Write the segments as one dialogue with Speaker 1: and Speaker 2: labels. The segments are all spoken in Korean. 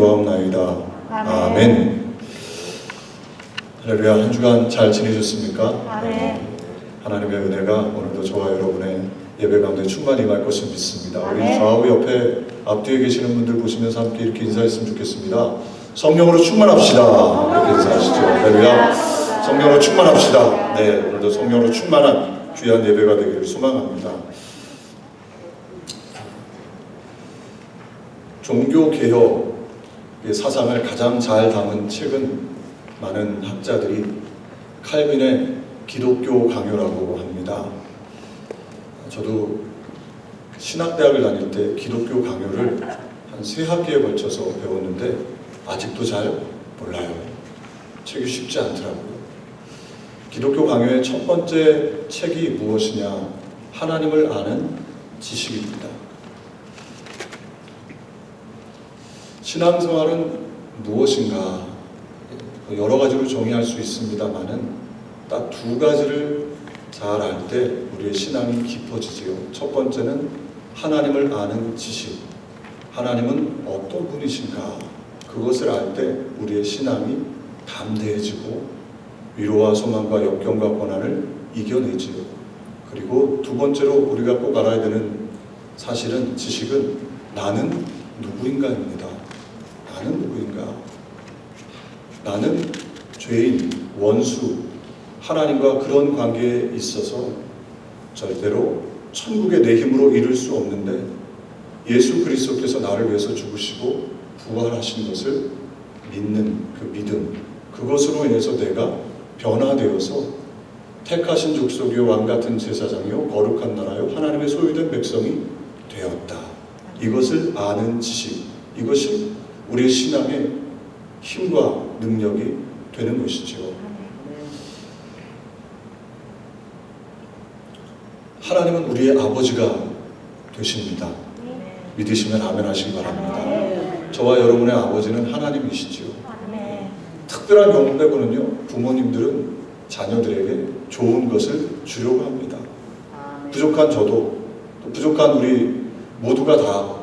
Speaker 1: 구하옵나이다. 아멘. 할렐루야. 한 주간 잘 지내셨습니까?
Speaker 2: 아멘.
Speaker 1: 하나님의 은혜가 오늘도 저와 여러분의 예배 가운데 충만히 임할 것을 믿습니다. 우리
Speaker 2: 아멘.
Speaker 1: 좌우 옆에 앞뒤에 계시는 분들 보시면서 함께 이렇게 인사했으면 좋겠습니다. 성령으로 충만합시다. 이렇게 인사하시죠. 할렐루야. 성령으로 충만합시다. 네, 오늘도 성령으로 충만한 귀한 예배가 되기를 소망합니다. 종교개혁의 사상을 가장 잘 담은 책은 많은 학자들이 칼빈의 기독교 강요라고 합니다. 저도 신학대학을 다닐 때 기독교 강요를 한 3학기에 걸쳐서 배웠는데 아직도 잘 몰라요. 책이 쉽지 않더라고요. 기독교 강요의 첫 번째 책이 무엇이냐? 하나님을 아는 지식입니다. 신앙생활은 무엇인가? 여러 가지로 정의할 수 있습니다만은 딱 2가지를 잘 알 때 우리의 신앙이 깊어지지요. 첫 번째는 하나님을 아는 지식. 하나님은 어떤 분이신가? 그것을 알 때 우리의 신앙이 담대해지고 위로와 소망과 역경과 고난을 이겨내지요. 그리고 2번째로 우리가 꼭 알아야 되는 사실은 지식은 나는 누구인가입니다. 나는 누구인가? 나는 죄인, 원수, 하나님과 그런 관계에 있어서 절대로 천국에 내 힘으로 이룰 수 없는데 예수 그리스도께서 나를 위해서 죽으시고 부활하신 것을 믿는 그 믿음, 그것으로 인해서 내가 변화되어서 택하신 족속이요 왕같은 제사장이요 거룩한 나라요 하나님의 소유된 백성이 되었다. 이것을 아는 지식, 이것이 우리의 신앙의 힘과 능력이 되는 것이죠. 하나님은 우리의 아버지가 되십니다. 믿으시면 아멘 하시기 바랍니다. 저와 여러분의 아버지는 하나님이시지요. 특별한 경우 빼고는요, 부모님들은 자녀들에게 좋은 것을 주려고 합니다. 부족한 저도, 또 부족한 우리 모두가 다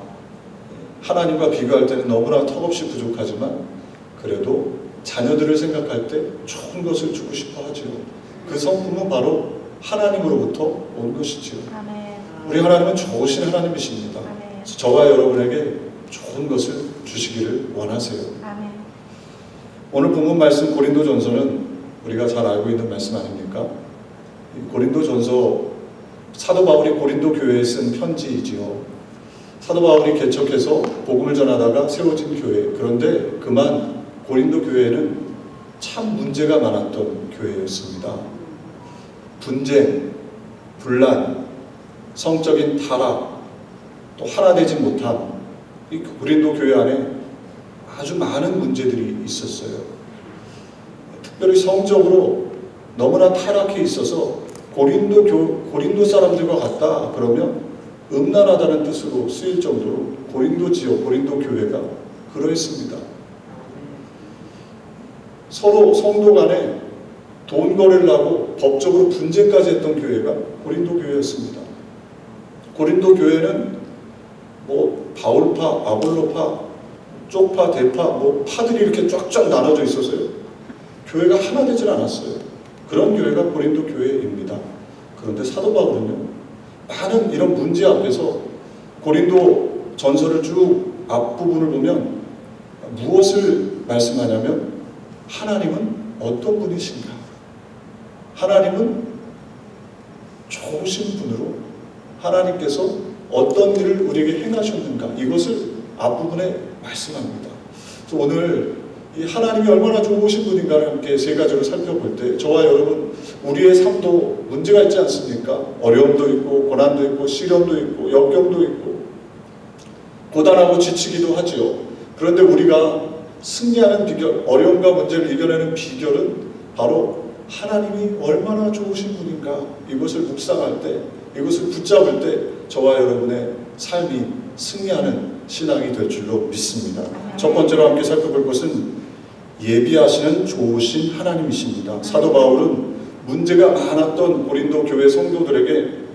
Speaker 1: 하나님과 비교할 때는 너무나 턱없이 부족하지만 그래도 자녀들을 생각할 때 좋은 것을 주고 싶어 하지요. 그 성품은 바로 하나님으로부터 온 것이지요. 우리 하나님은 좋으신 하나님이십니다. 저와 여러분에게 좋은 것을 주시기를 원하세요. 오늘 본문 말씀 고린도전서는 우리가 잘 알고 있는 말씀 아닙니까? 고린도전서, 사도 바울이 고린도 교회에 쓴 편지이지요. 사도 바울이 개척해서 복음을 전하다가 세워진 교회, 그런데 그만 고린도 교회는 참 문제가 많았던 교회였습니다. 분쟁, 분란, 성적인 타락, 또 하나 되지 못함, 이 고린도 교회 안에 아주 많은 문제들이 있었어요. 특별히 성적으로 너무나 타락해 있어서 고린도 사람들과 같다 그러면 음란하다는 뜻으로 쓰일 정도로 고린도 지역, 고린도 교회가 그러했습니다. 서로 성도 간에 돈 거래를 하고 법적으로 분쟁까지 했던 교회가 고린도 교회였습니다. 고린도 교회는 뭐 바울파, 아볼로파, 쪽파, 대파, 뭐 파들이 이렇게 쫙쫙 나눠져 있어서요. 교회가 하나 되질 않았어요. 그런 교회가 고린도 교회입니다. 그런데 사도 바울은요, 많은 이런 문제 앞에서 고린도 전서를 쭉 앞부분을 보면 무엇을 말씀하냐면 하나님은 어떤 분이신가? 하나님은 좋으신 분으로 하나님께서 어떤 일을 우리에게 행하셨는가? 이것을 앞부분에 말씀합니다. 그래서 오늘 이 하나님이 얼마나 좋으신 분인가를 함께 3가지로 살펴볼 때 저와 여러분 우리의 삶도 문제가 있지 않습니까? 어려움도 있고 고난도 있고 시련도 있고 역경도 있고 고단하고 지치기도 하지요. 그런데 우리가 승리하는 비결, 어려움과 문제를 이겨내는 비결은 바로 하나님이 얼마나 좋으신 분인가, 이것을 묵상할 때, 이것을 붙잡을 때 저와 여러분의 삶이 승리하는 신앙이 될 줄로 믿습니다. 첫 번째로 함께 살펴볼 것은 예비하시는 좋으신 하나님이십니다. 사도 바울은 문제가 많았던 고린도 교회 성도들에게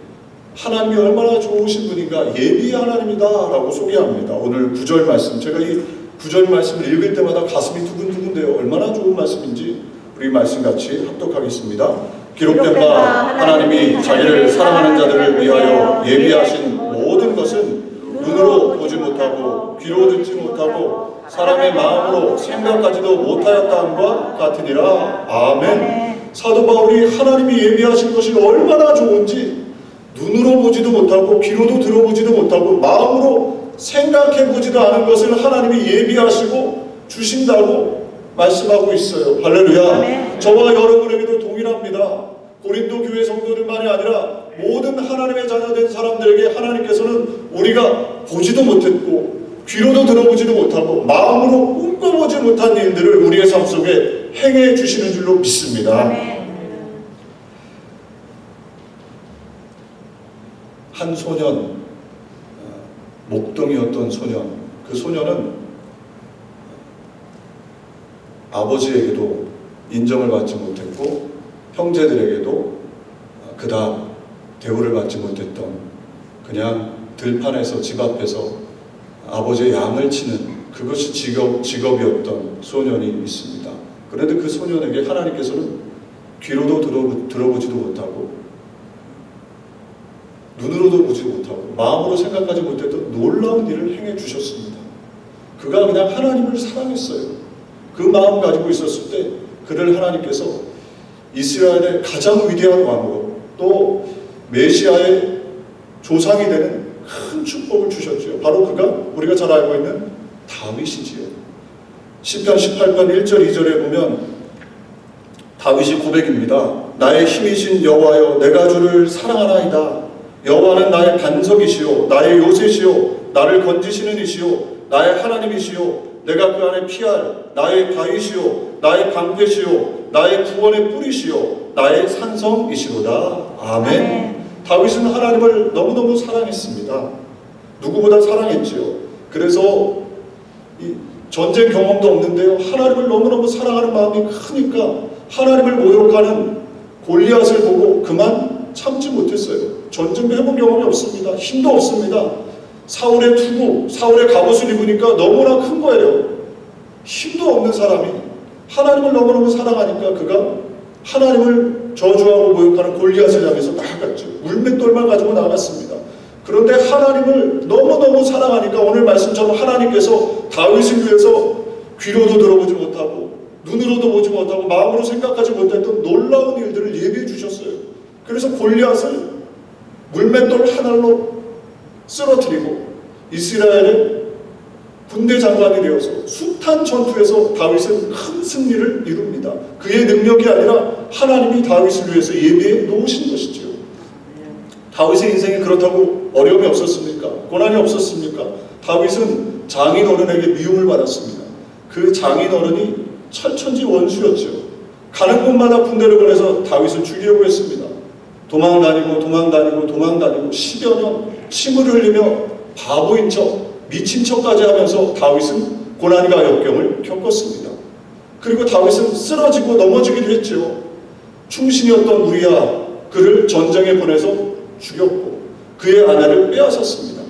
Speaker 1: 하나님이 얼마나 좋으신 분인가, 예비의 하나님이다 라고 소개합니다. 오늘 9절 말씀, 제가 이 구절 말씀을 읽을 때마다 가슴이 두근두근돼요. 얼마나 좋은 말씀인지 우리 말씀 같이 합독하겠습니다. 기록된 바 하나님이 자기를 사랑하는 자들을 위하여 예비하신 모든 것은 눈으로 보지 못하고 귀로 듣지 못하고 사람의 마음으로 생각하지도 못하였다함과 같으니라. 아멘. 사도 바울이 하나님이 예비하신 것이 얼마나 좋은지 눈으로 보지도 못하고 귀로도 들어보지도 못하고 마음으로 생각해보지도 않은 것을 하나님이 예비하시고 주신다고 말씀하고 있어요. 할렐루야. 저와 여러분에게도 동일합니다. 고린도 교회 성도들만이 아니라 모든 하나님의 자녀된 사람들에게 하나님께서는 우리가 보지도 못했고 귀로도 들어보지도 못하고 마음으로 꿈꿔보지 못한 일들을 우리의 삶 속에 행해 주시는 줄로 믿습니다. 한 소년, 목동이었던 소년, 그 소년은 아버지에게도 인정을 받지 못했고 형제들에게도 그다음 대우를 받지 못했던 그냥 들판에서 집 앞에서 아버지의 양을 치는 그것이 직업이었던 소년이 있습니다. 그런데 그 소년에게 하나님께서는 귀로도 들어보지도 못하고 눈으로도 보지 못하고 마음으로 생각하지 못했던 놀라운 일을 행해 주셨습니다. 그가 그냥 하나님을 사랑했어요. 그 마음 가지고 있었을 때 그를 하나님께서 이스라엘의 가장 위대한 왕으로 또 메시아의 조상이 되는 큰 축복을 주셨죠. 바로 그가 우리가 잘 알고 있는 다윗이지요. 시편 18편 1절 2절에 보면 다윗이 고백입니다. 나의 힘이신 여호와여 내가 주를 사랑하나이다. 여호와는 나의 반석이시요 나의 요새시요 나를 건지시는 이시요 나의 하나님이시요 내가 그 안에 피할 나의 바위시요 나의 방패시요 나의 구원의 뿌리시요 나의 산성이시로다. 아멘. 다윗은 하나님을 너무너무 사랑했습니다. 누구보다 사랑했지요. 그래서 이 전쟁 경험도 없는데요, 하나님을 너무너무 사랑하는 마음이 크니까 하나님을 모욕하는 골리앗을 보고 그만 참지 못했어요. 전쟁도 해본 경험이 없습니다. 힘도 없습니다. 사울의 투구, 사울의 갑옷을 입으니까 너무나 큰 거예요. 힘도 없는 사람이 하나님을 너무너무 사랑하니까 그가 하나님을 저주하고 모욕하는 골리앗을 향해서 나아갔죠. 물맷돌만 가지고 나갔습니다. 그런데 하나님을 너무너무 사랑하니까 오늘 말씀처럼 하나님께서 다윗을 위해서 귀로도 들어보지 못하고 눈으로도 보지 못하고 마음으로 생각하지 못했던 놀라운 일들을 예비해 주셨어요. 그래서 골리앗을 물맷돌 하나로 쓰러뜨리고 이스라엘의 군대 장관이 되어서 숱한 전투에서 다윗은 큰 승리를 이룹니다. 그의 능력이 아니라 하나님이 다윗을 위해서 예비해 놓으신 것이죠. 다윗의 인생이 그렇다고 어려움이 없었습니까? 고난이 없었습니까? 다윗은 장인어른에게 미움을 받았습니다. 그 장인어른이 철천지 원수였죠. 가는 곳마다 군대를 보내서 다윗을 죽이려고 했습니다. 도망다니고 10여 년 침을 흘리며 바보인 척 미친 척까지 하면서 다윗은 고난과 역경을 겪었습니다. 그리고 다윗은 쓰러지고 넘어지기도 했죠. 충신이었던 우리야 그를 전쟁에 보내서 죽였고 그의 아내를 빼앗았습니다.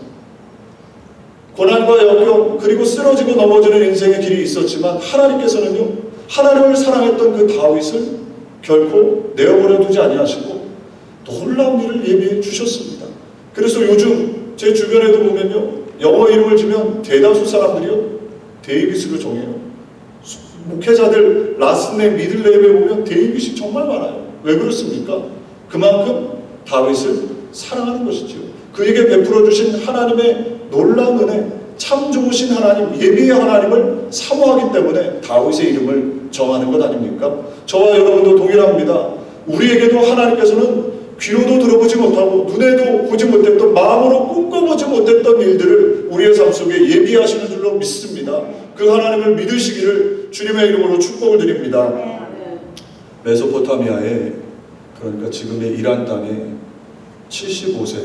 Speaker 1: 고난과 역경 그리고 쓰러지고 넘어지는 인생의 길이 있었지만 하나님께서는요, 하나님을 사랑했던 그 다윗을 결코 내어버려 두지 아니하시고 놀라운 일을 예비해 주셨습니다. 그래서 요즘 제 주변에도 보면요, 영어 이름을 지면 대다수 사람들이요 데이비스로 정해요. 목회자들 라스트네임 미들네임에 보면 데이빗이 정말 많아요. 왜 그렇습니까? 그만큼 다윗을 사랑하는 것이죠. 그에게 베풀어 주신 하나님의 놀라운 은혜, 참 좋으신 하나님, 예비의 하나님을 사모하기 때문에 다윗의 이름을 정하는 것 아닙니까? 저와 여러분도 동일합니다. 우리에게도 하나님께서는 귀로도 들어보지 못하고 눈에도 보지 못했던 마음으로 꿈꿔보지 못했던 일들을 우리의 삶 속에 예비하시는 줄로 믿습니다. 그 하나님을 믿으시기를 주님의 이름으로 축복을 드립니다. 메소포타미아에, 그러니까 지금의 이란 땅에 75세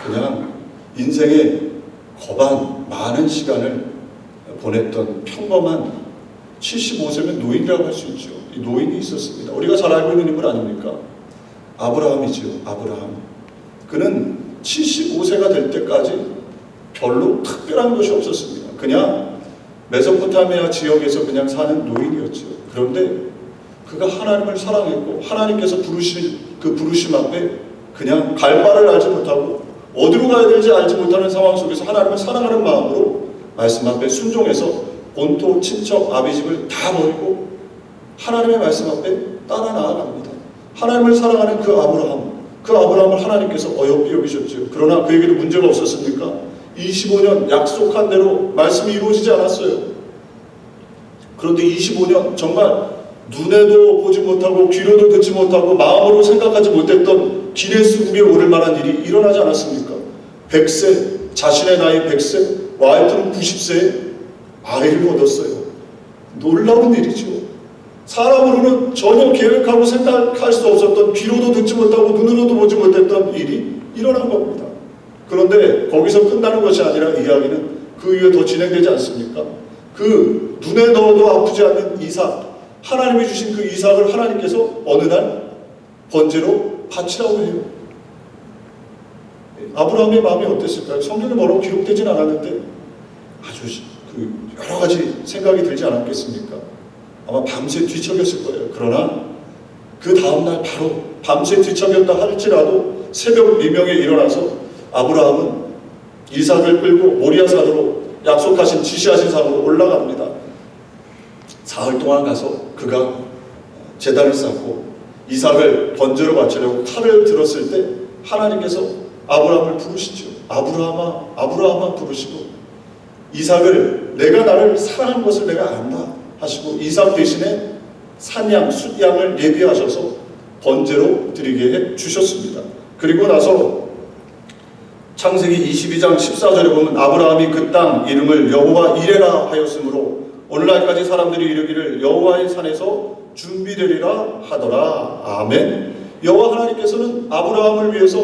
Speaker 1: 그냥 인생의 거반 많은 시간을 보냈던 평범한 75세면 노인이라고 할 수 있죠. 이 노인이 있었습니다. 우리가 잘 알고 있는 인물 아닙니까? 아브라함이지요. 아브라함. 그는 75세가 될 때까지 별로 특별한 것이 없었습니다. 그냥 메소포타미아 지역에서 그냥 사는 노인이었죠. 그런데 그가 하나님을 사랑했고 하나님께서 부르실 그 부르심 앞에 그냥 갈 바를 알지 못하고 어디로 가야 될지 알지 못하는 상황 속에서 하나님을 사랑하는 마음으로 말씀 앞에 순종해서 본토, 친척, 아비집을 다 버리고 하나님의 말씀 앞에 따라 나아갑니다. 하나님을 사랑하는 그 아브라함을 하나님께서 어여삐 여기셨죠. 그러나 그에게도 문제가 없었습니까? 25년 약속한 대로 말씀이 이루어지지 않았어요. 그런데 25년 정말 눈에도 보지 못하고 귀로도 듣지 못하고 마음으로 생각하지 못했던 기네스북에 오를 만한 일이 일어나지 않았습니까? 100세, 자신의 나이 100세, 와이프는 90세에 아이를 얻었어요. 놀라운 일이죠. 사람으로는 전혀 계획하고 생각할 수 없었던, 귀로도 듣지 못하고 눈으로도 보지 못했던 일이 일어난 겁니다. 그런데 거기서 끝나는 것이 아니라 이야기는 그 이후에 더 진행되지 않습니까? 그 눈에 넣어도 아프지 않는 이삭, 하나님이 주신 그 이삭을 하나님께서 어느 날 번제로 바치라고 해요. 아브라함의 마음이 어땠을까요? 성경에 뭐라고 기록되진 않았는데 아주 여러 가지 생각이 들지 않았겠습니까? 아마 밤새 뒤척였을 거예요. 그러나 그 다음날 바로 밤새 뒤척였다 할지라도 새벽 미명에 일어나서 아브라함은 이삭을 끌고 모리아산으로 약속하신 지시하신 산으로 올라갑니다. 사흘 동안 가서 그가 제단을 쌓고 이삭을 번제로 바치려고 칼을 들었을 때 하나님께서 아브라함을 부르시죠. 아브라함아, 아브라함아 부르시고 이삭을 내가 나를 사랑한 것을 내가 안다 하시고 이삭 대신에 산양, 숫양을 예비하셔서 번제로 드리게 해 주셨습니다. 그리고 나서 창세기 22장 14절에 보면 아브라함이 그 땅 이름을 여호와 이레라 하였으므로 오늘날까지 사람들이 이르기를 여호와의 산에서 준비되리라 하더라. 아멘. 여호와 하나님께서는 아브라함을 위해서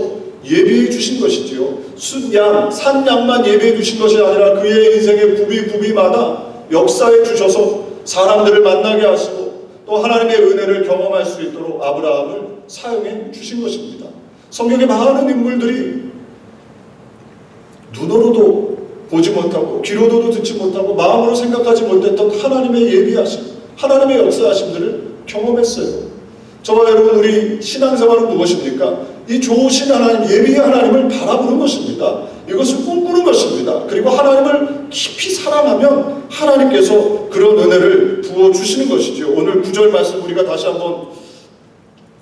Speaker 1: 예비해 주신 것이지요. 숫양, 산양만 예비해 주신 것이 아니라 그의 인생의 부비마다 역사해 주셔서 사람들을 만나게 하시고 또 하나님의 은혜를 경험할 수 있도록 아브라함을 사용해 주신 것입니다. 성경에 많은 인물들이 눈으로도 보지 못하고 귀로도 듣지 못하고 마음으로 생각하지 못했던 하나님의 예비하심, 하나님의 역사하심들을 경험했어요. 저와 여러분, 우리 신앙생활은 무엇입니까? 이 좋으신 하나님, 예비의 하나님을 바라보는 것입니다. 이것을 꿈꾸는 것입니다. 그리고 하나님을 깊이 사랑하면 하나님께서 그런 은혜를 부어주시는 것이죠. 오늘 9절 말씀 우리가 다시 한번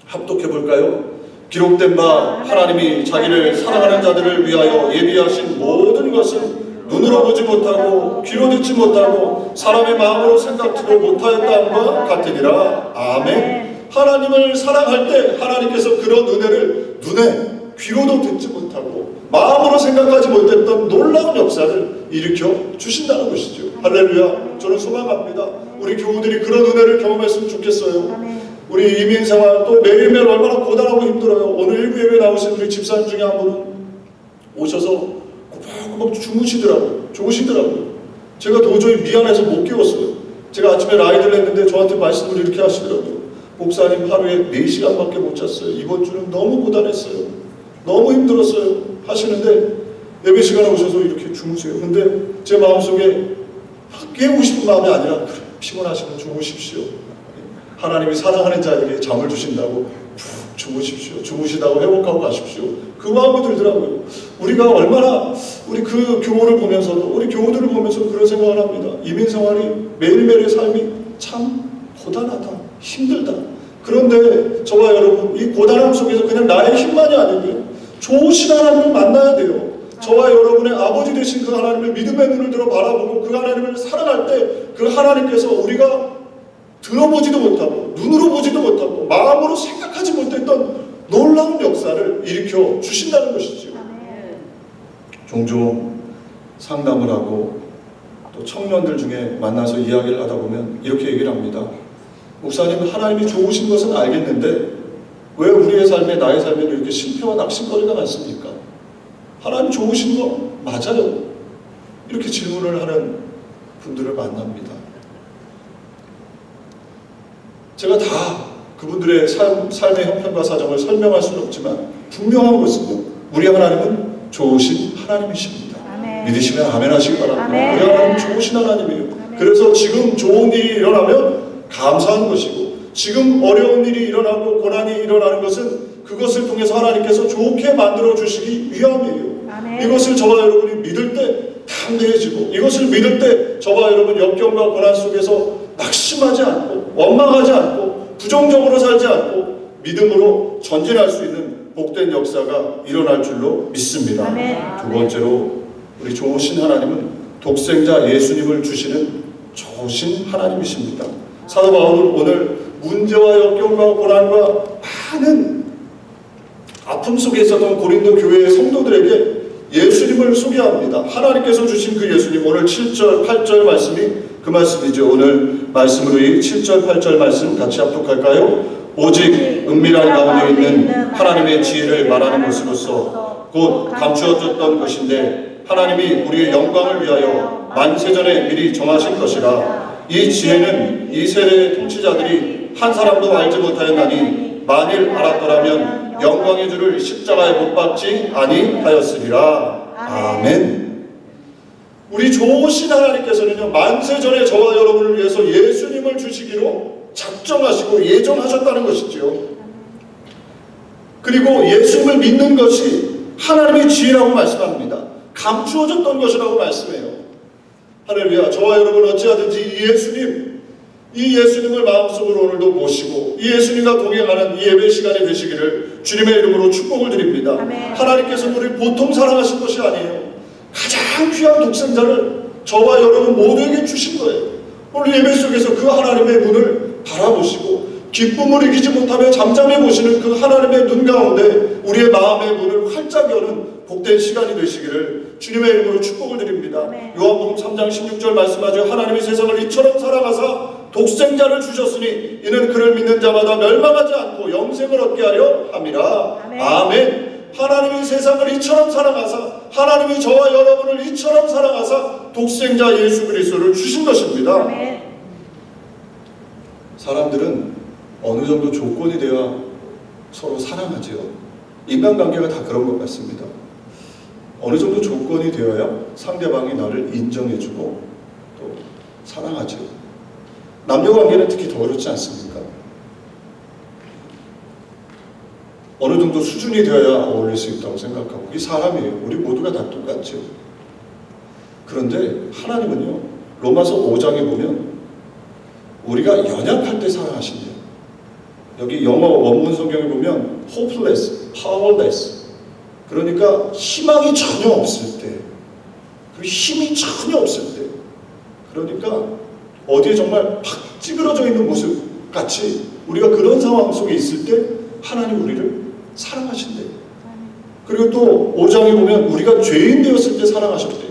Speaker 1: 합독해 볼까요? 기록된 바 하나님이 자기를 사랑하는 자들을 위하여 예비하신 모든 것은 눈으로 보지 못하고 귀로 듣지 못하고 사람의 마음으로 생각지도 못하였다함과 같으니라. 아멘. 하나님을 사랑할 때 하나님께서 그런 은혜를 눈에 귀로도 듣지 못하고 마음으로 생각하지 못했던 놀라운 역사를 일으켜 주신다는 것이죠. 할렐루야. 저는 소망합니다. 우리 교우들이 그런 은혜를 경험했으면 좋겠어요. 우리 이민생활 또 매일매일 얼마나 고단하고 힘들어요. 오늘 일부 예배 나오신 우리 집사님 중에 한 분은 오셔서 꼬박꼬박 주무시더라고요. 좋으시더라고요. 제가 도저히 미안해서 못 깨웠어요. 제가 아침에 라이드를 했는데 저한테 말씀을 이렇게 하시더라고요. 목사님 하루에 4시간밖에 못 잤어요. 이번 주는 너무 고단했어요. 너무 힘들었어요. 하시는데 예배 시간에 오셔서 이렇게 주무세요. 근데 제 마음속에 깨우고 싶은 마음이 아니라 그래, 피곤하시면 주무십시오. 하나님이 사랑하는 자에게 잠을 주신다고 푹 주무십시오. 주무시다고 회복하고 가십시오. 그 마음이 들더라고요. 우리가 얼마나 우리 그 교우를 보면서도 우리 교우들을 보면서 그런 생각을 합니다. 이민생활이 매일매일의 삶이 참 고단하다, 힘들다. 그런데 저와 여러분, 이 고단함 속에서 그냥 나의 힘만이 아니고요, 좋으신 하나님을 만나야 돼요. 저와 여러분의 아버지 되신 그 하나님을 믿음의 눈을 들어 바라보고 그 하나님을 사랑할 때 그 하나님께서 우리가 들어보지도 못하고 눈으로 보지도 못하고 마음으로 생각하지 못했던 놀라운 역사를 일으켜 주신다는 것이죠. 종종 상담을 하고 또 청년들 중에 만나서 이야기를 하다 보면 이렇게 얘기를 합니다. 목사님, 하나님이 좋으신 것은 알겠는데 왜 우리의 삶에, 나의 삶에는 이렇게 실패와 낙심거리가 많습니까? 하나님 좋으신 거 맞아요? 이렇게 질문을 하는 분들을 만납니다. 제가 다 그분들의 삶의 형편과 사정을 설명할 수는 없지만 분명한 것은 우리 하나님은 좋으신 하나님이십니다. 아멘. 믿으시면 아멘 하시기 바랍니다. 아멘. 우리 하나님은 좋으신 하나님이에요. 그 그래서 지금 좋은 일이 일어나면 감사한 것이고, 지금 어려운 일이 일어나고 고난이 일어나는 것은 그것을 통해서 하나님께서 좋게 만들어 주시기 위함이에요. 이것을 저와 여러분이 믿을 때 담대해지고, 이것을 믿을 때 저와 여러분 역경과 고난 속에서 낙심하지 않고 원망하지 않고 부정적으로 살지 않고 믿음으로 전진할 수 있는 복된 역사가 일어날 줄로 믿습니다. 두 번째로, 우리 좋으신 하나님은 독생자 예수님을 주시는 좋으신 하나님이십니다. 사도 바울은 오늘 문제와 역경과 고난과 많은 아픔 속에 있었던 고린도 교회의 성도들에게 예수님을 소개합니다. 하나님께서 주신 그 예수님, 오늘 7절 8절 말씀이 그 말씀이죠. 오늘 말씀으로 이 7절 8절 말씀 같이 합독할까요? 오직 은밀한 가운데 있는 하나님의 지혜를 말하는 것으로서 곧 감추어졌던 것인데 하나님이 우리의 영광을 위하여 만세전에 미리 정하신 것이라. 이 지혜는 이 세대의 통치자들이 한 사람도 알지 못하였나니 만일 알았더라면 영광의 주를 십자가에 못 박지 아니하였으리라. 아멘. 우리 좋으신 하나님께서는요, 만세전에 저와 여러분을 위해서 예수님을 주시기로 작정하시고 예정하셨다는 것이지요. 그리고 예수님을 믿는 것이 하나님의 지혜라고 말씀합니다. 감추어졌던 것이라고 말씀해요. 할렐루야. 저와 여러분 어찌하든지 이 예수님을 마음속으로 오늘도 모시고 이 예수님과 동행하는 이 예배 시간이 되시기를 주님의 이름으로 축복을 드립니다. 하나님께서 우리를 보통 사랑하신 것이 아니에요. 가장 귀한 독생자를 저와 여러분 모두에게 주신 거예요. 오늘 예배 속에서 그 하나님의 문을 바라보시고 기쁨을 이기지 못하며 잠잠해 보시는 그 하나님의 눈 가운데 우리의 마음의 문을 활짝 여는 복된 시간이 되시기를 주님의 이름으로 축복을 드립니다. 요한복음 3장 16절 말씀하죠. 하나님이 세상을 이처럼 사랑하사 독생자를 주셨으니 이는 그를 믿는 자마다 멸망하지 않고 영생을 얻게 하려 함이라. 아멘. 하나님이 세상을 이처럼 사랑하사, 하나님이 저와 여러분을 이처럼 사랑하사 독생자 예수 그리스도를 주신 것입니다. 사람들은 어느 정도 조건이 되어야 서로 사랑하지요. 인간관계가 다 그런 것 같습니다. 어느 정도 조건이 되어야 상대방이 나를 인정해주고 또 사랑하지요. 남녀관계는 특히 더 그렇지 않습니까? 어느 정도 수준이 되어야 어울릴 수 있다고 생각하고, 이 사람이에요. 우리 모두가 다 똑같죠. 그런데 하나님은요, 로마서 5장에 보면 우리가 연약할 때 사랑하신대요. 여기 영어 원문 성경에 보면 hopeless, powerless, 그러니까 희망이 전혀 없을 때, 그리고 힘이 전혀 없을 때, 그러니까 어디에 정말 팍 찌그러져 있는 모습 같이 우리가 그런 상황 속에 있을 때 하나님 우리를 사랑하신대요. 그리고 또 5장에 보면 우리가 죄인 되었을 때 사랑하셨대요.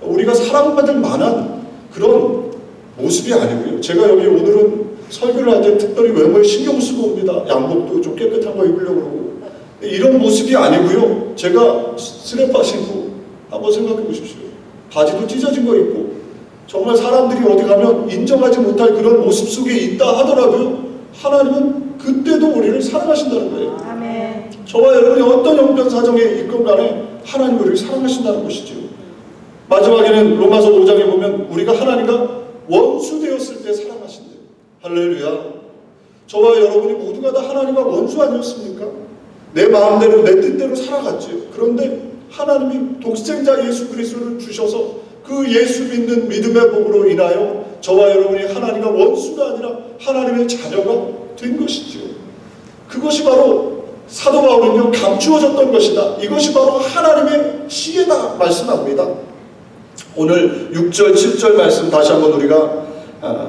Speaker 1: 우리가 사랑받을 만한 그런 모습이 아니고요. 제가 여기 오늘은 설교를 할 때 특별히 외모에 신경 쓰고 옵니다. 양복도 좀 깨끗한 거 입으려고 그러고. 이런 모습이 아니고요. 제가 스레파 신고 한번 생각해 보십시오. 바지도 찢어진 거 입고 정말 사람들이 어디 가면 인정하지 못할 그런 모습 속에 있다 하더라도요, 하나님은 그때도 우리를 사랑하신다는 거예요. 아멘. 저와 여러분이 어떤 형편 사정에 있건 간에 하나님 우리를 사랑하신다는 것이죠. 마지막에는 로마서 5장에 보면 우리가 하나님과 원수 되었을 때 사랑하신대요. 할렐루야. 저와 여러분이 모두가 다 하나님과 원수 아니었습니까? 내 마음대로 내 뜻대로 살아갔지요. 그런데 하나님이 독생자 예수 그리스도를 주셔서 그 예수 믿는 믿음의 복으로 인하여 저와 여러분이 하나님과 원수가 아니라 하나님의 자녀가 된 것이지요. 그것이 바로 사도 바울은요, 감추어졌던 것이다. 이것이 바로 하나님의 지혜다 말씀합니다. 오늘 6절 7절 말씀 다시 한번 우리가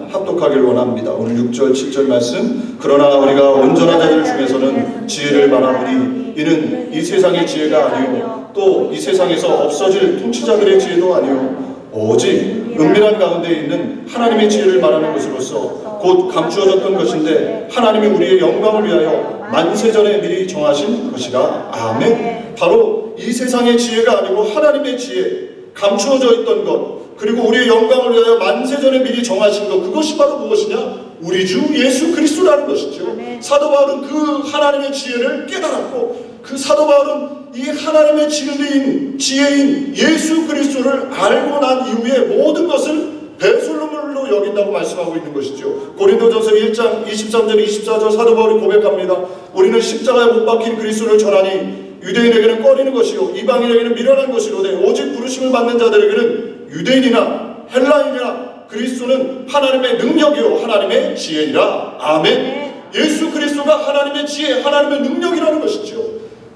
Speaker 1: 합독하기를 원합니다. 오늘 6절 7절 말씀. 그러나 우리가 온전한 자들 중에서는 지혜를 말하노니 이는 이 세상의 지혜가 아니요 또 이 세상에서 없어질 통치자들의 지혜도 아니요 오직 은밀한 가운데 있는 하나님의 지혜를 말하는 것으로서 곧 감추어졌던 것인데 하나님이 우리의 영광을 위하여 만세전에 미리 정하신 것이라. 아멘. 바로 이 세상의 지혜가 아니고 하나님의 지혜, 감추어져 있던 것, 그리고 우리의 영광을 위하여 만세전에 미리 정하신 것, 그것이 바로 무엇이냐? 우리 주 예수 그리스도라는 것이죠. 사도 바울은 그 하나님의 지혜를 깨달았고, 그 사도 바울은 이 하나님의 지혜인 예수 그리스도를 알고 난 이후에 모든 것을 배설물로
Speaker 2: 축복으로 여긴다고 말씀하고 있는 것이죠. 고린도전서 1장 23절 24절 사도 바울이 고백합니다. 우리는 십자가에 못 박힌 그리스도를 전하니 유대인에게는 꺼리는 것이요 이방인에게는 미련한 것이로되 오직 부르심을 받는 자들에게는 유대인이나 헬라인이나 그리스도는 하나님의 능력이요 하나님의 지혜이라. 아멘. 예수 그리스도가 하나님의 지혜, 하나님의 능력이라는 것이죠.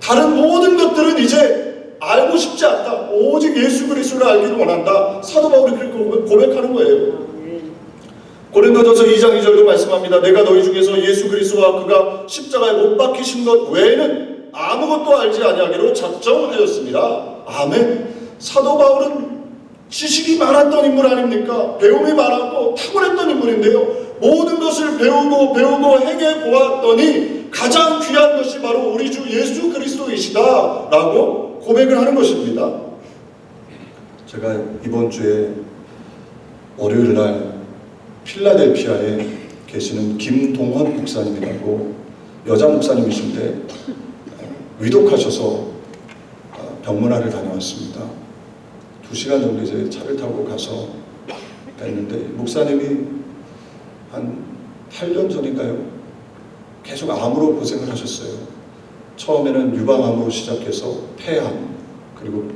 Speaker 2: 다른 모든 것들은 이제 알고 싶지 않다. 오직 예수 그리스도를 알기를 원한다. 사도 바울이 그렇게 고백하는 거예요. 고린도전서 2장 2절도 말씀합니다. 내가 너희 중에서 예수 그리스도와 그가 십자가에 못 박히신 것 외에는 아무것도 알지 아니하기로 작정하였습니다. 아멘. 사도 바울은 지식이 많았던 인물 아닙니까? 배움이 많았고 탁월했던 인물인데요. 모든 것을 배우고 행해 보았더니 가장 귀한 것이 바로 우리 주 예수 그리스도이시다 라고 고백을 하는 것입니다.
Speaker 1: 제가 이번 주에 월요일 날 필라델피아에 계시는 김동헌 목사님이라고 여자 목사님이신데 위독하셔서 병문안을 다녀왔습니다. 2시간 정도 이제 차를 타고 가서 했는데 목사님이 한 8년 전인가요? 계속 암으로 고생을 하셨어요. 처음에는 유방암으로 시작해서 폐암, 그리고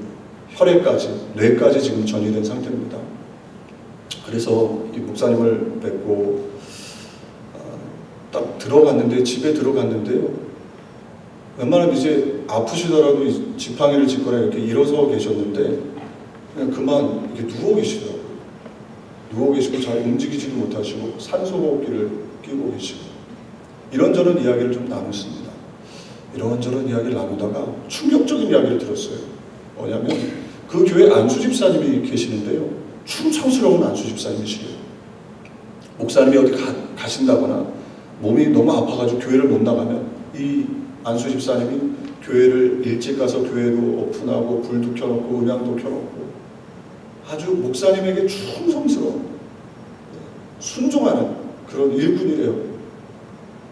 Speaker 1: 혈액까지, 뇌까지 지금 전이된 상태입니다. 그래서 이 목사님을 뵙고 딱 들어갔는데, 집에 들어갔는데요. 웬만하면 이제 아프시더라도 지팡이를 짚거나 이렇게 일어서 계셨는데 그냥 그만 이렇게 누워 계시더라고요. 누워 계시고 잘 움직이지도 못하시고 산소호흡기를 끼고 계시고 이런저런 이야기를 좀 나눴습니다. 이런저런 이야기를 나누다가 충격적인 이야기를 들었어요. 뭐냐면 그 교회 안수 집사님이 계시는데요. 충성스러운 안수 집사님이시래요. 목사님이 어디 가신다거나 몸이 너무 아파가지고 교회를 못 나가면 이 안수 집사님이 교회를 일찍 가서 교회도 오픈하고 불도 켜놓고 음향도 켜놓고 아주 목사님에게 충성스러운 순종하는 그런 일꾼이래요.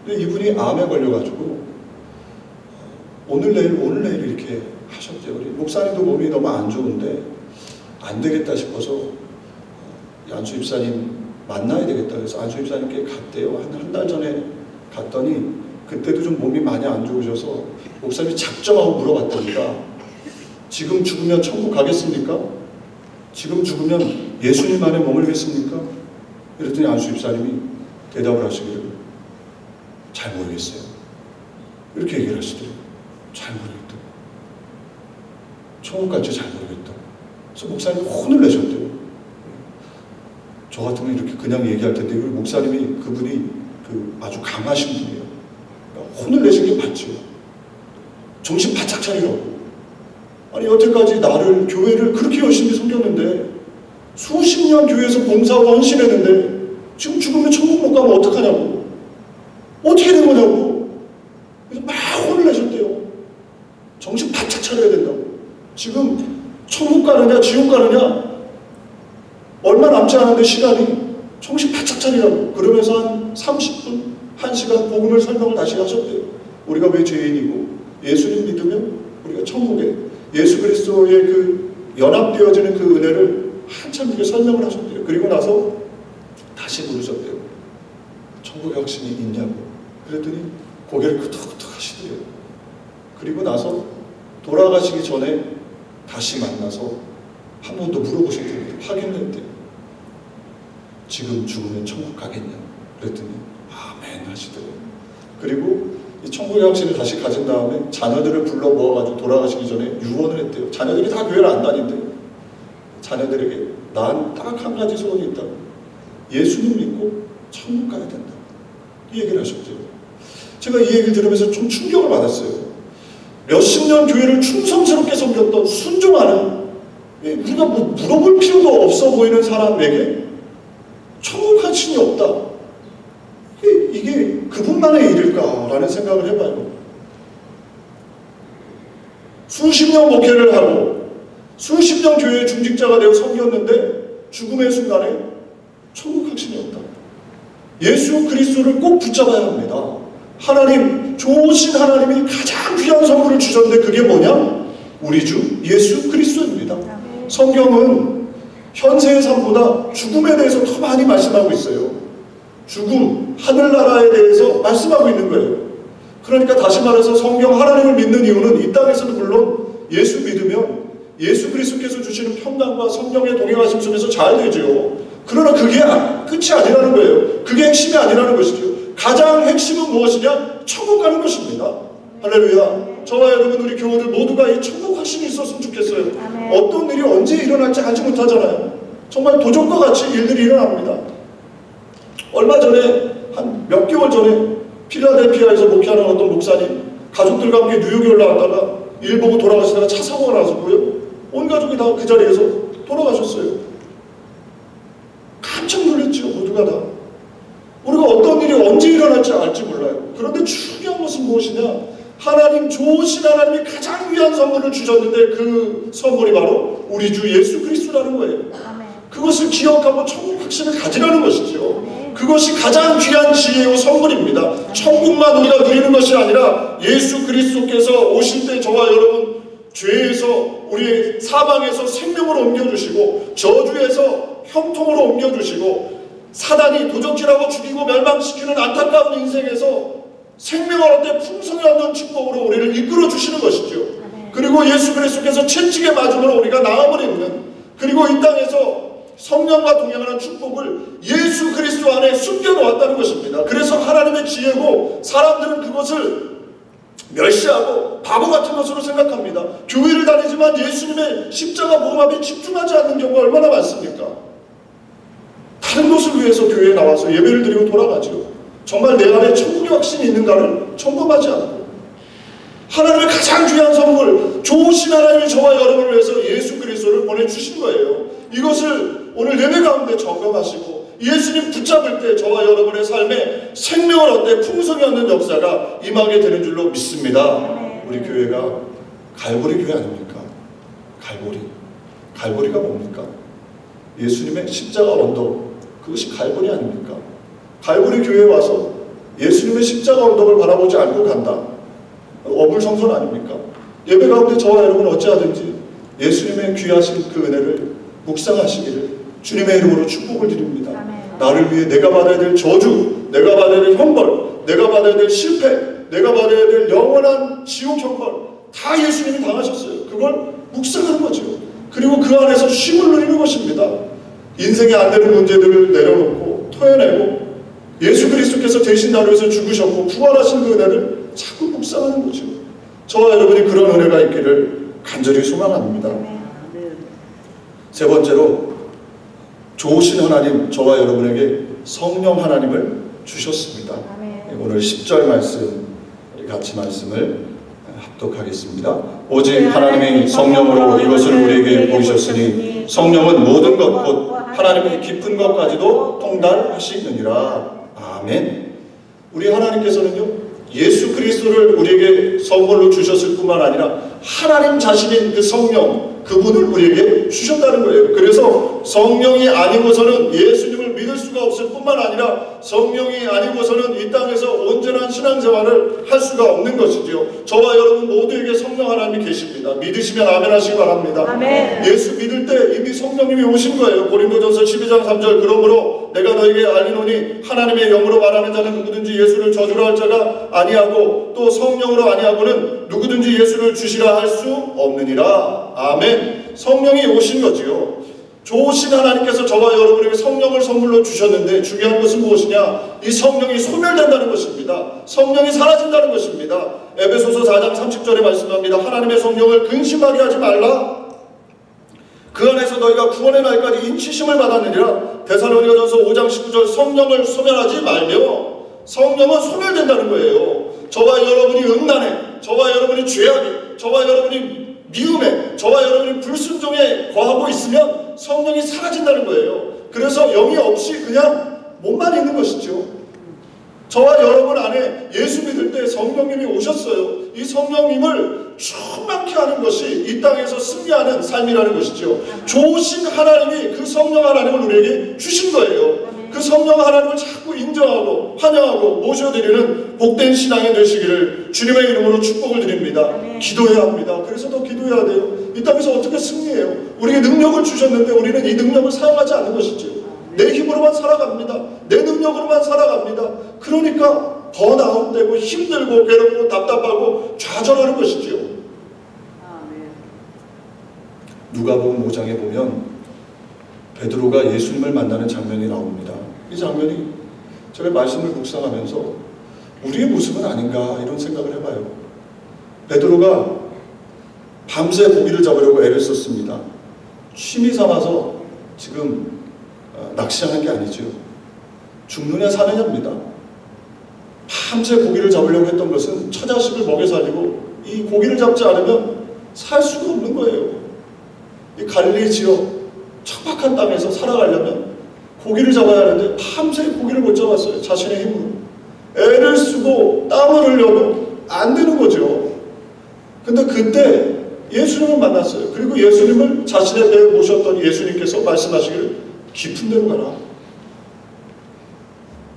Speaker 1: 근데 이분이 암에 걸려가지고 오늘 내일 이렇게 하셨대요. 우리 목사님도 몸이 너무 안 좋은데 안 되겠다 싶어서 안수 집사님 만나야 되겠다 그래서 안수 집사님께 갔대요. 한 달 전에 갔더니 그때도 좀 몸이 많이 안 좋으셔서 목사님이 작정하고 물어봤답니다. 지금 죽으면 천국 가겠습니까? 지금 죽으면 예수님 안에 머물겠습니까? 이랬더니 안수 집사님이 대답을 하시기를 잘 모르겠어요. 이렇게 얘기를 하시더래요. 잘 모르겠다. 천국 갈지 잘 모르겠다. 그래서 목사님이 혼을 내셨대요. 저 같으면 이렇게 그냥 얘기할 텐데 목사님이 그분이 아주 강하신 분이에요. 혼을 내신 게 맞죠. 정신 바짝 차리라고. 아니 여태까지 나를 교회를 그렇게 열심히 섬겼는데 수십 년 교회에서 봉사하고 헌신했는데 지금 죽으면 천국 못 가면 어떡하냐고. 어떻게 된 거냐고. 그래서 막 혼을 내셨대요. 정신 바짝 차려야 된다고. 지금 천국 가느냐 지옥 가느냐 얼마 남지 않은데 시간이 정신 바짝 차리라고. 그러면서 한 30분 1시간 복음을 설명을 다시 하셨대요. 우리가 왜 죄인이고 예수님 믿으면 우리가 천국에 예수 그리스도의 그 연합되어지는 그 은혜를 한참 이렇게 설명을 하셨대요. 그리고 나서 다시 물으셨대요. 천국의 확신이 있냐고. 그랬더니 고개를 끄덕끄덕 하시더래요. 그리고 나서 돌아가시기 전에 다시 만나서 한 번 더 물어보셨대요. 확인했대요. 지금 죽으면 천국 가겠냐? 그랬더니 아멘 하시더래요. 그리고 이 천국의 확신을 다시 가진 다음에 자녀들을 불러 모아가지고 돌아가시기 전에 유언을 했대요. 자녀들이 다 교회를 안 다닌대요. 자녀들에게 난 딱 한 가지 소원이 있다. 예수님 믿고 천국 가야 된다. 이 얘기를 하셨죠. 제가 이 얘기를 들으면서 좀 충격을 받았어요. 몇십 년 교회를 충성스럽게 섬겼던 순종하는 우리가 뭐 물어볼 필요도 없어 보이는 사람에게 천국 확신이 없다. 이게 그분만의 일일까라는 생각을 해봐요. 수십 년 목회를 하고 수십 년 교회의 중직자가 되어 섬겼는데 죽음의 순간에 천국 확신이 없다. 예수 그리스도를 꼭 붙잡아야 합니다. 하나님, 좋으신 하나님이 가장 귀한 선물을 주셨는데 그게 뭐냐? 우리 주 예수 그리스도입니다. 성경은
Speaker 2: 현세의 삶보다 죽음에 대해서 더 많이 말씀하고 있어요. 죽음, 하늘나라에 대해서 말씀하고 있는 거예요. 그러니까 다시 말해서 성경 하나님을 믿는 이유는 이 땅에서는 물론 예수 믿으면 예수 그리스도께서 주시는 평강과 성령의 동행하심 속에서 잘 되죠. 그러나 그게 끝이 아니라는 거예요. 그게 핵심이 아니라는 것이죠. 가장 핵심은 무엇이냐? 천국 가는 것입니다. 할렐루야. 저와 여러분 우리 교우들 모두가 이 천국 확신이 있었으면 좋겠어요. 어떤 일이 언제 일어날지 알지 못하잖아요. 정말 도적과 같이 일들이 일어납니다. 얼마 전에 한 몇 개월 전에 필라델피아에서 목회하는 어떤 목사님 가족들과 함께 뉴욕에 올라왔다가 일 보고 돌아가시다가 차 사고가 나서고요. 온 가족이 다 그 자리에서 돌아가셨어요. 깜짝 놀랐죠. 모두가 다. 우리가 어떤 일이 언제 일어날지 알지 몰라요. 그런데 중요한 것은 무엇이냐? 하나님, 좋으신 하나님이 가장 귀한 선물을 주셨는데 그 선물이 바로 우리 주 예수 그리스도라는 거예요. 그것을 기억하고 천국 확신을 가지라는 것이죠. 그것이 가장 귀한 지혜요 선물입니다. 천국만 우리가 누리는 것이 아니라 예수 그리스도께서 오실 때 저와 여러분 죄에서 우리의 사망에서 생명으로 옮겨주시고 저주에서 형통으로 옮겨주시고 사단이 도적질하고 죽이고 멸망시키는 안타까운 인생에서 생명을 얻되 풍성히 얻는 축복으로 우리를 이끌어 주시는 것이죠. 그리고 예수 그리스도께서 채찍에 맞음으로 우리가 나음을 입는, 그리고 이 땅에서 성령과 동행하는 축복을 예수 그리스도 안에 숨겨놓았다는 것입니다. 그래서 하나님의 지혜고 사람들은 그것을 멸시하고 바보 같은 것으로 생각합니다. 교회를 다니지만 예수님의 십자가 복음에 집중하지 않는 경우가 얼마나 많습니까? 다른 것을 위해서 교회에 나와서 예배를 드리고 돌아가죠. 정말 내 안에 천국의 확신이 있는가를 점검하지 않고 하나님의 가장 귀한 선물, 좋으신 하나님이 저와 여러분을 위해서 예수 그리스도를 보내주신 거예요. 이것을 오늘 예배 가운데 점검하시고 예수님 붙잡을 때 저와 여러분의 삶에 생명을 얻되 풍성히 얻는 역사가 임하게 되는 줄로 믿습니다. 우리 교회가 갈보리 교회 아닙니까? 갈보리가 뭡니까? 예수님의 십자가 언덕, 그것이 갈보리 아닙니까? 갈보리 교회에 와서 예수님의 십자가 언덕을 바라보지 않고 간다. 어불성설 아닙니까? 예배 가운데 저와 여러분 어찌하든지 예수님의 귀하신 그 은혜를 묵상하시기를 주님의 이름으로 축복을 드립니다. 나를 위해 내가 받아야 될 저주, 내가 받아야 될 형벌, 내가 받아야 될 실패, 내가 받아야 될 영원한 지옥 형벌 다 예수님이 당하셨어요. 그걸 묵상하는 거죠. 그리고 그 안에서 쉼을 누리는 것입니다. 인생에 안 되는 문제들을 내려놓고 토해내고 예수 그리스도께서 대신 나를 위해서 죽으셨고 부활하신 그 은혜를 자꾸 묵상하는 거죠. 저와 여러분이 그런 은혜가 있기를 간절히 소망합니다. 세 번째로 좋으신 하나님, 저와 여러분에게 성령 하나님을 주셨습니다. 오늘 10절 말씀 같이 말씀을 합독하겠습니다. 오직 하나님의 성령으로 이것을 우리에게 보이셨으니 성령은 모든 것 곧 하나님의 깊은 것까지도 통달하시느니라. 아멘. 우리 하나님께서는요 예수 그리스도를 우리에게 선물로 주셨을 뿐만 아니라 하나님 자신인 그 성령, 그분을 우리에게 주셨다는 거예요. 그래서 성령이 아니고서는 예수님을 믿을 수가 없을 뿐만 아니라 성령이 아니고서는 이 땅에서 온전한 신앙생활을 할 수가 없는 것이죠. 저와 여러분 모두에게 성령 하나님이 계십니다. 믿으시면 아멘 하시기 바랍니다. 아멘. 예수 믿을 때 이미 성령님이 오신 거예요. 고린도전서 12장 3절 그러므로 내가 너에게 알리노니 하나님의 영으로 말하는 자는 누구든지 예수를 저주라 할 자가 아니하고 또 성령으로 아니하고는 누구든지 예수를 주시라 할 수 없느니라. 아멘. 성령이 오신 거지요. 좋으신 하나님께서 저와 여러분에게 성령을 선물로 주셨는데 중요한 것은 무엇이냐? 이 성령이 소멸된다는 것입니다. 성령이 사라진다는 것입니다. 에베소서 4장 30절에 말씀합니다. 하나님의 성령을 근심하게 하지 말라. 그 안에서 너희가 구원의 날까지 인치심을 받았느니라. 데살로니가전서 5장 19절 성령을 소멸하지 말며. 성령은 소멸된다는 거예요. 저와 여러분이 음란에, 저와 여러분이 죄악에, 저와 여러분이 미움에, 저와 여러분이 불순종에 거하고 있으면 성령이 사라진다는 거예요. 그래서 영이 없이 그냥 몸만 있는 것이죠. 저와 여러분 안에 예수 믿을 때 성령님이 오셨어요. 이 성령님을 충만케 하는 것이 이 땅에서 승리하는 삶이라는 것이죠. 좋으신 하나님이 그 성령 하나님을 우리에게 주신 거예요. 그 성령 하나님을 자꾸 인정하고 환영하고 모셔드리는 복된 신앙이 되시기를 주님의 이름으로 축복을 드립니다. 기도해야 합니다. 그래서 더 기도해야 돼요. 이 땅에서 어떻게 승리해요? 우리에게 능력을 주셨는데 우리는 이 능력을 사용하지 않는 것이죠. 내 힘으로만 살아갑니다. 내 능력으로만 살아갑니다. 그러니까 번아웃되고 힘들고 괴롭고 답답하고 좌절하는 것이지요.
Speaker 1: 누가복음 5장에 보면 베드로가 예수님을 만나는 장면이 나옵니다. 이 장면이 제가 말씀을 묵상하면서 우리의 모습은 아닌가 이런 생각을 해봐요. 베드로가 밤새 고기를 잡으려고 애를 썼습니다. 취미 삼아서 지금 낚시하는 게 아니죠. 죽느냐 사느냐입니다. 밤새 고기를 잡으려고 했던 것은 처자식을 먹여 살리고 이 고기를 잡지 않으면 살 수가 없는 거예요. 이 갈릴리 지역 척박한 땅에서 살아가려면 고기를 잡아야 하는데 밤새 고기를 못 잡았어요. 자신의 힘으로. 애를 쓰고 땀을 흘려도 안 되는 거죠. 근데 그때 예수님을 만났어요. 그리고 예수님을 자신의 배에 모셨던 예수님께서 말씀하시기를 깊은 데로 가라.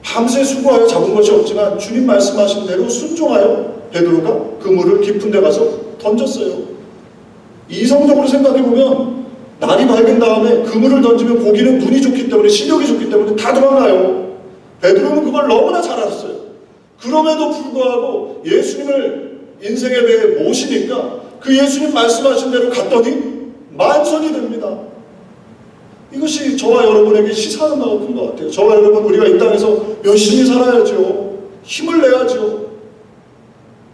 Speaker 1: 밤새 수고하여 잡은 것이 없지만 주님 말씀하신 대로 순종하여 베드로가 그물을 깊은 데 가서 던졌어요. 이성적으로 생각해보면 날이 밝은 다음에 그물을 던지면 고기는 눈이 좋기 때문에 시력이 좋기 때문에 다 도망가요. 베드로는 그걸 너무나 잘 알았어요. 그럼에도 불구하고 예수님을 인생의 배에 모시니까 그 예수님 말씀하신 대로 갔더니 만선이 됩니다. 이것이 저와 여러분에게 시사하는 바가 큰 것 같아요. 저와 여러분 우리가 이 땅에서 열심히 살아야죠. 힘을 내야죠.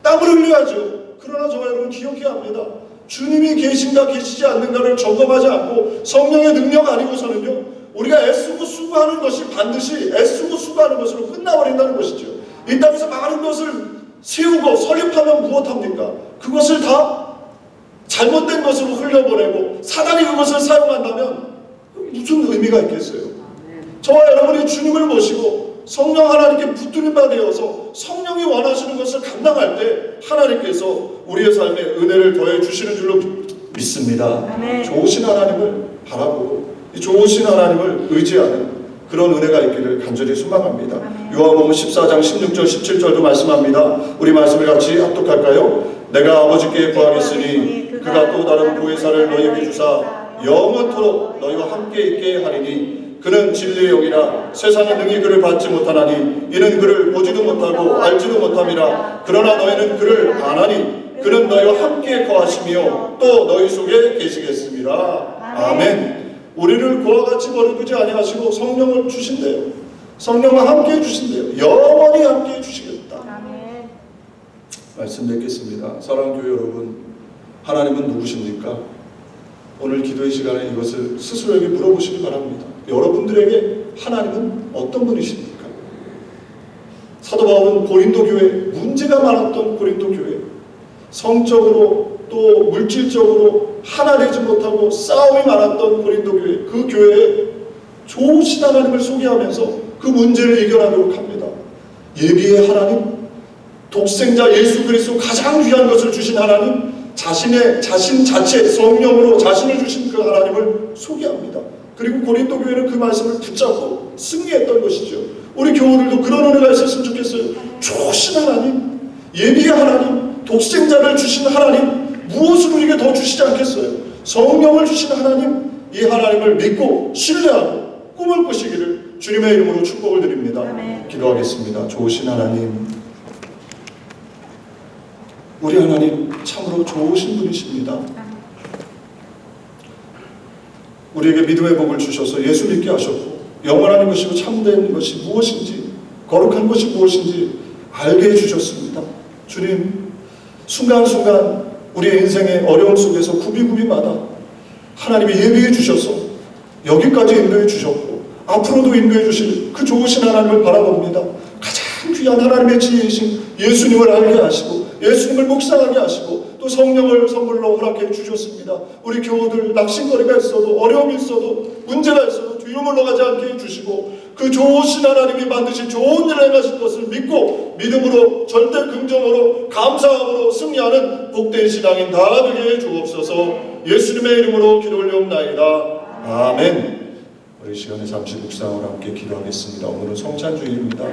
Speaker 1: 땀을 흘려야죠. 그러나 저와 여러분 기억해야 합니다. 주님이 계신가 계시지 않는가를 점검하지 않고 성령의 능력 아니고서는요 우리가 애쓰고 수고하는 것이 반드시 애쓰고 수고하는 것으로 끝나버린다는 것이죠. 이 땅에서 많은 것을 세우고 설립하면 무엇합니까? 그것을 다 잘못된 것으로 흘려보내고 사단이 그것을 사용한다면 무슨 의미가 있겠어요? 저와 여러분이 주님을 모시고 성령 하나님께 붙들린 바 되어서 성령이 원하시는 것을 감당할 때 하나님께서 우리의 삶에 은혜를 더해 주시는 줄로 믿습니다. 좋으신 하나님을 바라보고 이 좋으신 하나님을 의지하는 그런 은혜가 있기를 간절히 소망합니다. 요한복음 14장 16절 17절도 말씀합니다. 우리 말씀을 같이 합독할까요? 내가 아버지께 구하겠으니 그가 또 다른 보혜사를 너희에게 주사 영원토록 너희와 함께 있게 하리니 그는 진리의 영이라 세상이 능히 그를 받지 못하나니 이는 그를 보지도 못하고 알지도 못함이라. 그러나 너희는 그를 아나니 그는 너희와 함께 거하시며 또 너희 속에 계시겠습니다. 아멘. 우리를 그와 같이 버려두지 아니하시고 성령을 주신대요. 성령과 함께 해주신대요. 영원히 함께 해주시겠다. 말씀 맺겠습니다. 사랑하는 교회 여러분, 하나님은 누구십니까? 오늘 기도의 시간에 이것을 스스로에게 물어보시기 바랍니다. 여러분들에게 하나님은 어떤 분이십니까? 사도 바울은 고린도 교회, 문제가 많았던 고린도 교회, 성적으로 또 물질적으로 하나 되지 못하고 싸움이 많았던 고린도 교회, 그 교회에 좋으신 하나님을 소개하면서 그 문제를 이겨나도록 합니다. 예비의 하나님, 독생자 예수 그리스도 가장 귀한 것을 주신 하나님, 자신 자체 성령으로 자신을 주신 그 하나님을 소개합니다. 그리고 고린도 교회는 그 말씀을 붙잡고 승리했던 것이죠. 우리 교우들도 그런 은혜가 있었으면 좋겠어요. 좋으신 하나님, 예비의 하나님, 독생자를 주신 하나님, 무엇을 우리에게 더 주시지 않겠어요? 성령을 주신 하나님, 이 하나님을 믿고 신뢰하고 꿈을 꾸시기를 주님의 이름으로 축복을 드립니다. 아멘. 기도하겠습니다. 좋으신 하나님, 우리 하나님 참으로 좋으신 분이십니다. 우리에게 믿음의 복을 주셔서 예수 믿게 하셨고 영원한 것이고 참된 것이 무엇인지 거룩한 것이 무엇인지 알게 해주셨습니다. 주님, 순간순간 우리의 인생의 어려움 속에서 굽이굽이마다 하나님이 예비해 주셔서 여기까지 인도해 주셨고 앞으로도 인도해 주실 그 좋으신 하나님을 바라봅니다. 가장 귀한 하나님의 지혜이신 예수님을 알게 하시고 예수님을 묵상하게 하시고 또 성령을 선물로 허락해 주셨습니다. 우리 교우들 낙심거리가 있어도 어려움이 있어도 문제가 있어도 뒤로 물러가지 않게 해주시고 그 좋으신 하나님이 반드시 좋은 일을 행하실 것을 믿고 믿음으로 절대 긍정으로 감사함으로 승리하는 복된 신앙인 다 되게 해 주옵소서. 예수님의 이름으로 기도 올려옵나이다. 아멘. 우리 시간에 잠시 묵상을 함께 기도하겠습니다. 오늘은 성찬주일입니다.